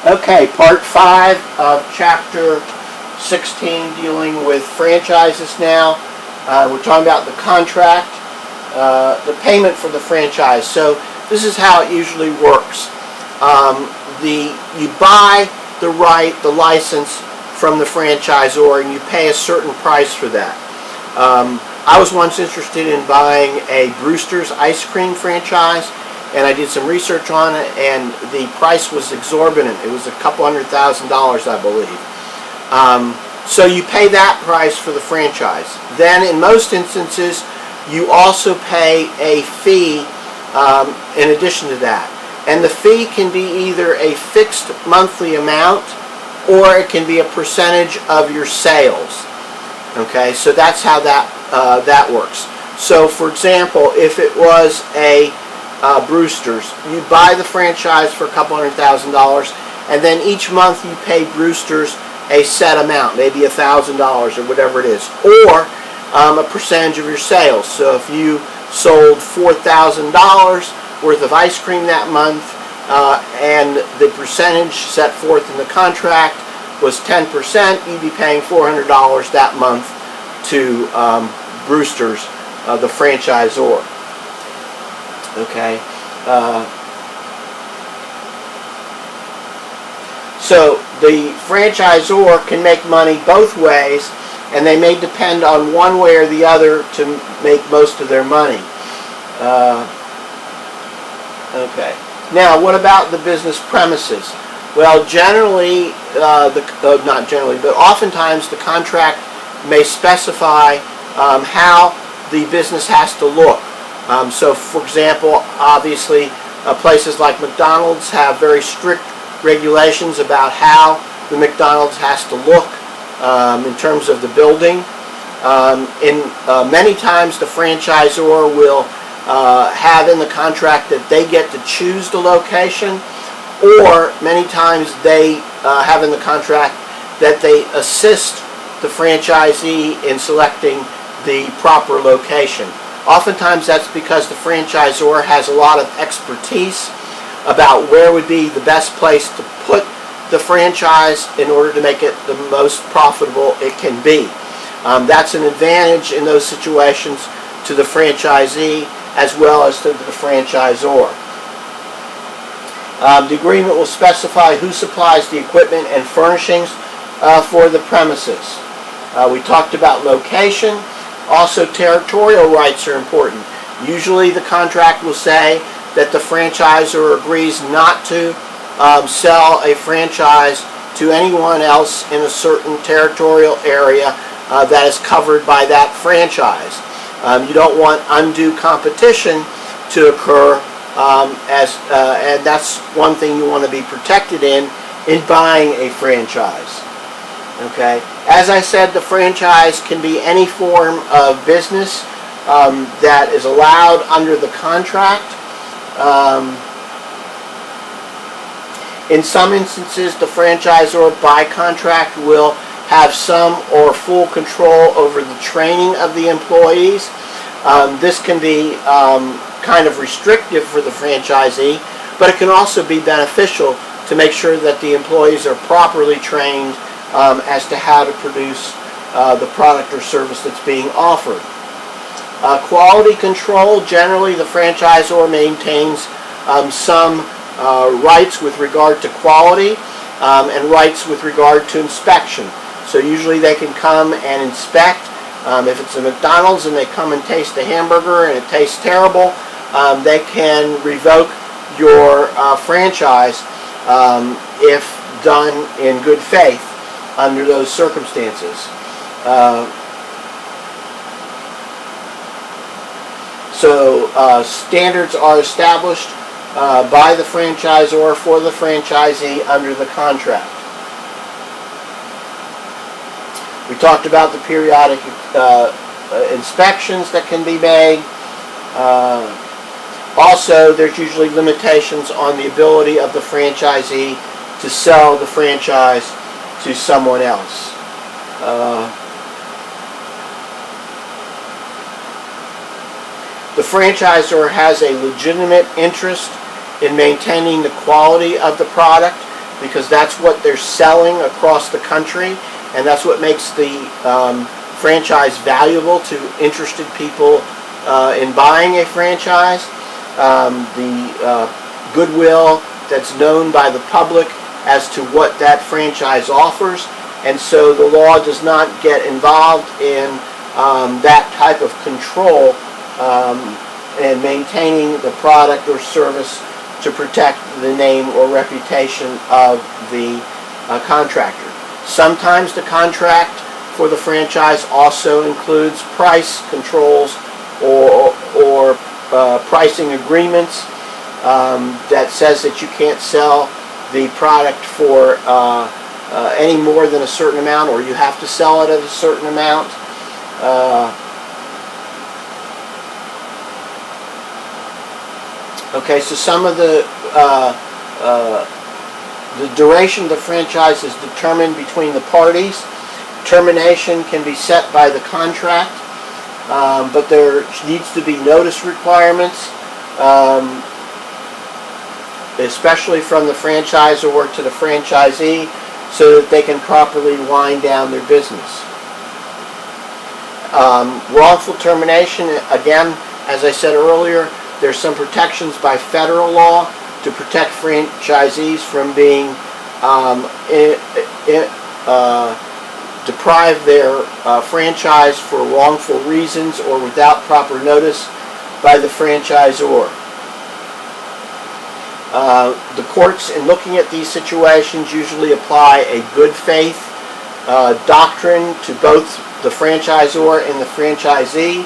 Okay, part 5 of chapter 16, dealing with franchises now. We're talking about the contract, the payment for the franchise. So this is how it usually works. You buy the license from the franchisor, and you pay a certain price for that. I was once interested in buying a Brewster's ice cream franchise, and I did some research on it, and the price was exorbitant. It was a couple $100,000, I believe. So you pay that price for the franchise. Then in most instances, you also pay a fee in addition to that. And the fee can be either a fixed monthly amount, or it can be a percentage of your sales. Okay, so that's how that works. So for example, if it was a Brewster's, you buy the franchise for a couple $100,000, and then each month you pay Brewster's a set amount, maybe $1,000 or whatever it is, or a percentage of your sales. So if you sold $4,000 worth of ice cream that month, and the percentage set forth in the contract was 10%, you'd be paying $400 that month to Brewster's, the franchisor. Okay. So the franchisor can make money both ways, and they may depend on one way or the other to make most of their money. Okay. Now, what about the business premises? Well, generally, not generally, but oftentimes the contract may specify how the business has to look. So, for example, obviously, places like McDonald's have very strict regulations about how the McDonald's has to look in terms of the building. Many times the franchisor will have in the contract that they get to choose the location, or many times they have in the contract that they assist the franchisee in selecting the proper location. Oftentimes that's because the franchisor has a lot of expertise about where would be the best place to put the franchise in order to make it the most profitable it can be. That's an advantage in those situations to the franchisee as well as to the franchisor. The agreement will specify who supplies the equipment and furnishings for the premises. We talked about location. Also, territorial rights are important. Usually the contract will say that the franchisor agrees not to sell a franchise to anyone else in a certain territorial area that is covered by that franchise. You don't want undue competition to occur, and that's one thing you want to be protected in buying a franchise. Okay. As I said, the franchise can be any form of business that is allowed under the contract. In some instances, the franchisor by contract will have some or full control over the training of the employees. This can be kind of restrictive for the franchisee, but it can also be beneficial to make sure that the employees are properly trained as to how to produce the product or service that's being offered. Quality control, generally the franchisor maintains some rights with regard to quality and rights with regard to inspection. So usually they can come and inspect. If it's a McDonald's and they come and taste a hamburger and it tastes terrible, they can revoke your franchise if done in good faith under those circumstances. So standards are established by the franchisor for the franchisee under the contract. We talked about the periodic inspections that can be made. Also, there's usually limitations on the ability of the franchisee to sell the franchise to someone else. The franchisor has a legitimate interest in maintaining the quality of the product because that's what they're selling across the country, and that's what makes the franchise valuable to interested people in buying a franchise. The goodwill that's known by the public as to what that franchise offers, and so the law does not get involved in that type of control and maintaining the product or service to protect the name or reputation of the contractor. Sometimes the contract for the franchise also includes price controls or pricing agreements that says that you can't sell the product for any more than a certain amount, or you have to sell it at a certain amount. Okay, so some of the duration of the franchise is determined between the parties. Termination can be set by the contract, but there needs to be notice requirements, especially from the franchisor to the franchisee, so that they can properly wind down their business. Wrongful termination, again, as I said earlier, there's some protections by federal law to protect franchisees from being deprive their franchise for wrongful reasons or without proper notice by the franchisor. The courts, in looking at these situations, usually apply a good faith doctrine to both the franchisor and the franchisee,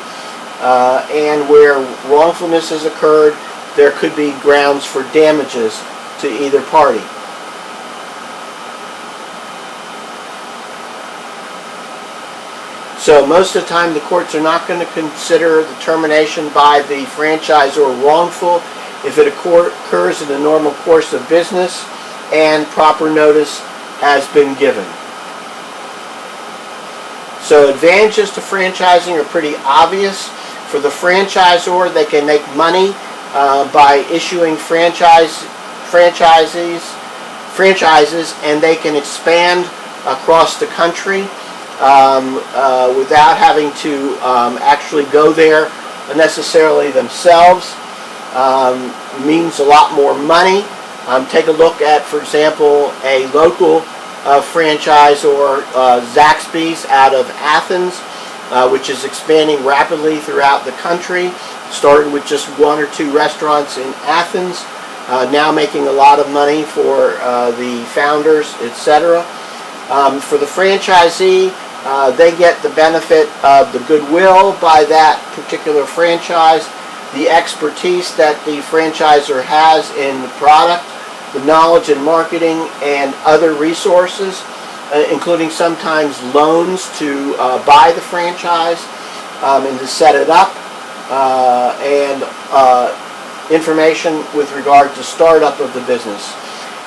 and where wrongfulness has occurred, there could be grounds for damages to either party. So most of the time the courts are not going to consider the termination by the franchisor wrongful if it occurs in the normal course of business and proper notice has been given. So advantages to franchising are pretty obvious. For the franchisor, they can make money by issuing franchises, and they can expand across the country without having to actually go there necessarily themselves. Means a lot more money. Take a look at, for example, a local franchise or Zaxby's out of Athens, which is expanding rapidly throughout the country. Started with just 1 or 2 restaurants in Athens, now making a lot of money for the founders, etc. For the franchisee, they get the benefit of the goodwill by that particular franchise, the expertise that the franchisor has in the product, the knowledge in marketing, and other resources, including sometimes loans to buy the franchise and to set it up, and information with regard to startup of the business.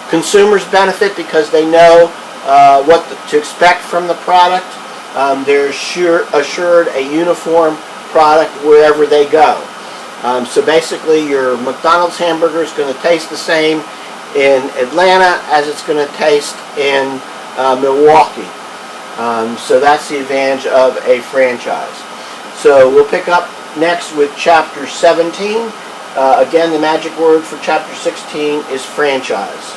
Consumers benefit because they know what to expect from the product. They're assured a uniform product wherever they go. So basically your McDonald's hamburger is going to taste the same in Atlanta as it's going to taste in Milwaukee. So that's the advantage of a franchise. So we'll pick up next with Chapter 17. Again, the magic word for Chapter 16 is franchise.